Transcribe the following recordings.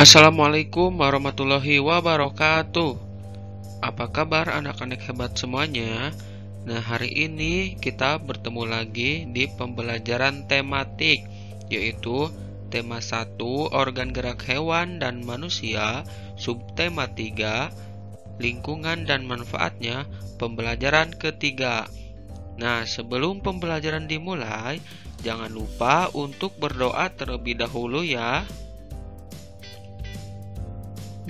Assalamualaikum warahmatullahi wabarakatuh. Apa kabar anak-anak hebat semuanya? Nah, hari ini kita bertemu lagi di pembelajaran tematik, yaitu tema 1 organ gerak hewan dan manusia, subtema 3 lingkungan dan manfaatnya, pembelajaran ketiga. Nah, sebelum pembelajaran dimulai, jangan lupa untuk berdoa terlebih dahulu ya.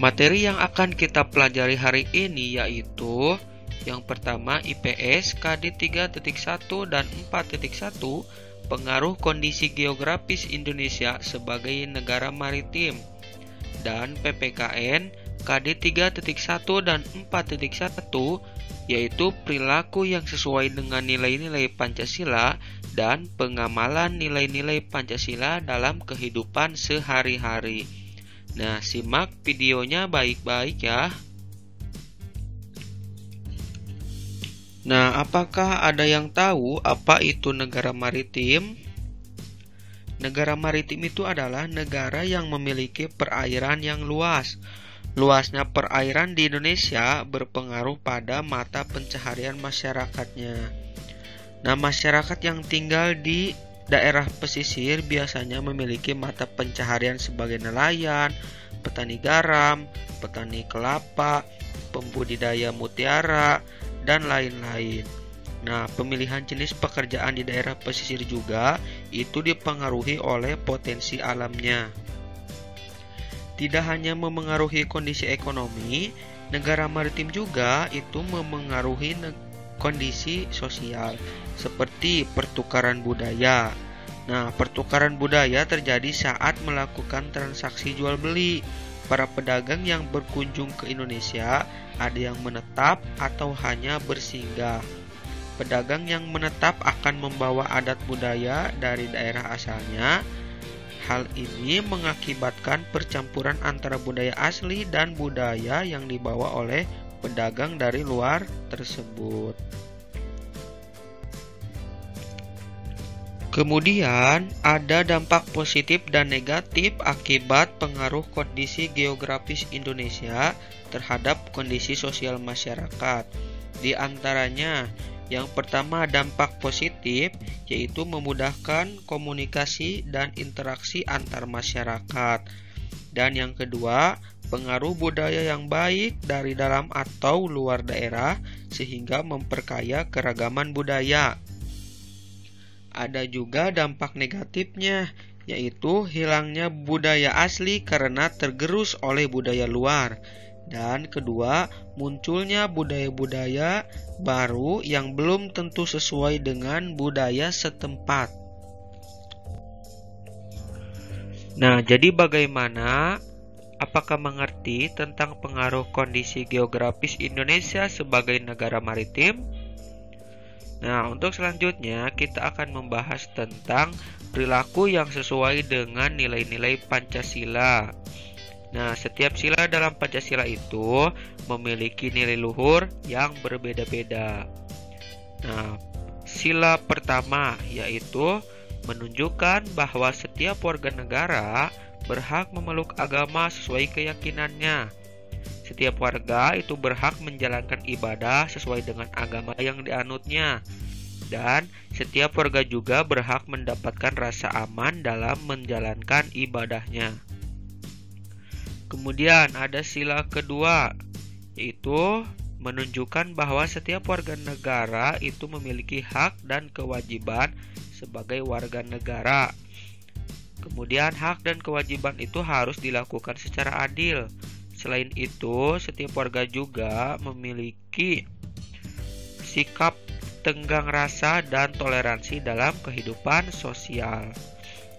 Materi yang akan kita pelajari hari ini yaitu yang pertama IPS KD 3.1 dan 4.1 pengaruh kondisi geografis Indonesia sebagai negara maritim, dan PPKN KD 3.1 dan 4.1 yaitu perilaku yang sesuai dengan nilai-nilai Pancasila dan pengamalan nilai-nilai Pancasila dalam kehidupan sehari-hari. Nah, simak videonya baik-baik ya. Nah, apakah ada yang tahu apa itu negara maritim? Negara maritim itu adalah negara yang memiliki perairan yang luas. Luasnya perairan di Indonesia berpengaruh pada mata pencaharian masyarakatnya. Nah, masyarakat yang tinggal di daerah pesisir biasanya memiliki mata pencaharian sebagai nelayan, petani garam, petani kelapa, pembudidaya mutiara, dan lain-lain. Nah, pemilihan jenis pekerjaan di daerah pesisir juga itu dipengaruhi oleh potensi alamnya. Tidak hanya memengaruhi kondisi ekonomi, negara maritim juga itu memengaruhi kondisi sosial seperti pertukaran budaya. Nah, pertukaran budaya terjadi saat melakukan transaksi jual beli. Para pedagang yang berkunjung ke Indonesia ada yang menetap atau hanya bersinggah. Pedagang yang menetap akan membawa adat budaya dari daerah asalnya. Hal ini mengakibatkan percampuran antara budaya asli dan budaya yang dibawa oleh pedagang dari luar tersebut. Kemudian, ada dampak positif dan negatif akibat pengaruh kondisi geografis Indonesia terhadap kondisi sosial masyarakat. Di antaranya, yang pertama dampak positif, yaitu memudahkan komunikasi dan interaksi antar masyarakat. Dan yang kedua, pengaruh budaya yang baik dari dalam atau luar daerah sehingga memperkaya keragaman budaya. Ada juga dampak negatifnya, yaitu hilangnya budaya asli karena tergerus oleh budaya luar. Dan kedua, munculnya budaya-budaya baru yang belum tentu sesuai dengan budaya setempat. Nah, jadi bagaimana? Apakah mengerti tentang pengaruh kondisi geografis Indonesia sebagai negara maritim? Nah, untuk selanjutnya kita akan membahas tentang perilaku yang sesuai dengan nilai-nilai Pancasila. Nah, setiap sila dalam Pancasila itu memiliki nilai luhur yang berbeda-beda. Nah, sila pertama yaitu menunjukkan bahwa setiap warga negara berhak memeluk agama sesuai keyakinannya. Setiap warga itu berhak menjalankan ibadah sesuai dengan agama yang dianutnya. Dan setiap warga juga berhak mendapatkan rasa aman dalam menjalankan ibadahnya. Kemudian ada sila kedua, yaitu menunjukkan bahwa setiap warga negara itu memiliki hak dan kewajiban sebagai warga negara. Kemudian hak dan kewajiban itu harus dilakukan secara adil. Selain itu, setiap warga juga memiliki sikap tenggang rasa dan toleransi dalam kehidupan sosial.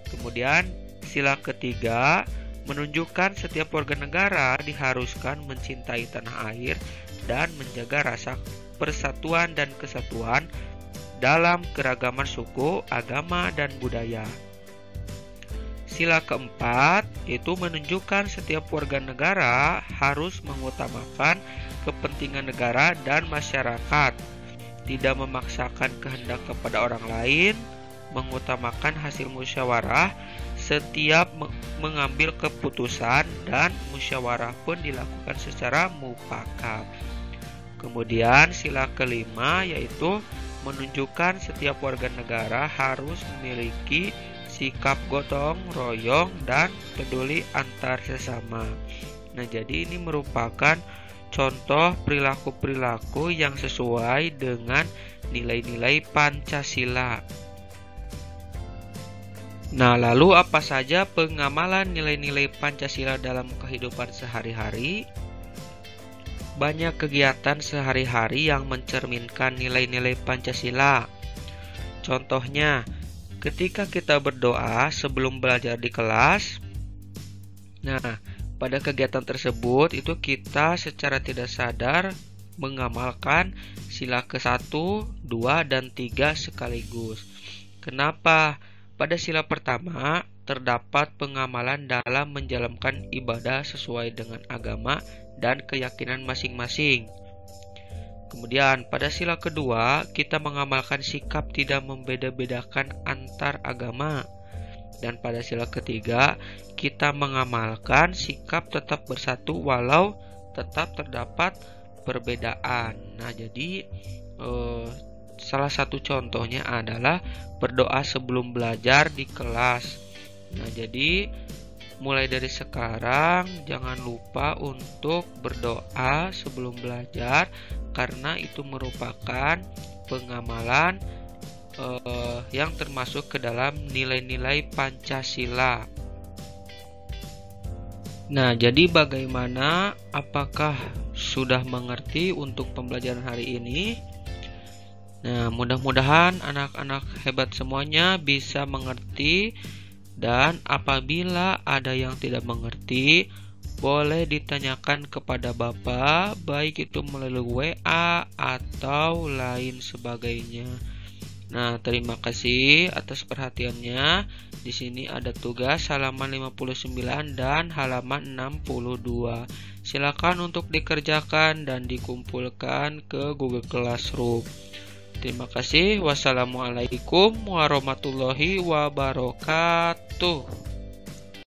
Kemudian, sila ketiga menunjukkan setiap warga negara diharuskan mencintai tanah air dan menjaga rasa persatuan dan kesatuan dalam keragaman suku, agama, dan budaya. Sila keempat itu menunjukkan setiap warga negara harus mengutamakan kepentingan negara dan masyarakat, tidak memaksakan kehendak kepada orang lain, mengutamakan hasil musyawarah, setiap mengambil keputusan dan musyawarah pun dilakukan secara mufakat. Kemudian sila kelima yaitu menunjukkan setiap warga negara harus memiliki sikap gotong royong dan peduli antar sesama. Nah, jadi ini merupakan contoh perilaku-perilaku yang sesuai dengan nilai-nilai Pancasila. Nah, lalu apa saja pengamalan nilai-nilai Pancasila dalam kehidupan sehari-hari? Banyak kegiatan sehari-hari yang mencerminkan nilai-nilai Pancasila. Contohnya, ketika kita berdoa sebelum belajar di kelas. Nah, pada kegiatan tersebut itu kita secara tidak sadar mengamalkan sila ke-1, 2, dan 3 sekaligus. Kenapa? Pada sila pertama terdapat pengamalan dalam menjalankan ibadah sesuai dengan agama dan keyakinan masing-masing. Kemudian pada sila kedua kita mengamalkan sikap tidak membeda-bedakan antar agama. Dan pada sila ketiga kita mengamalkan sikap tetap bersatu walau tetap terdapat perbedaan. Nah, jadi salah satu contohnya adalah berdoa sebelum belajar di kelas. Nah, jadi mulai dari sekarang jangan lupa untuk berdoa sebelum belajar karena itu merupakan pengamalan yang termasuk ke dalam nilai-nilai Pancasila. Nah, jadi bagaimana? Apakah sudah mengerti untuk pembelajaran hari ini? Nah, mudah-mudahan anak-anak hebat semuanya bisa mengerti, dan apabila ada yang tidak mengerti, boleh ditanyakan kepada Bapak, baik itu melalui WA atau lain sebagainya. Nah, terima kasih atas perhatiannya. Di sini ada tugas halaman 59 dan halaman 62. Silakan untuk dikerjakan dan dikumpulkan ke Google Classroom. Terima kasih. Wassalamualaikum warahmatullahi wabarakatuh.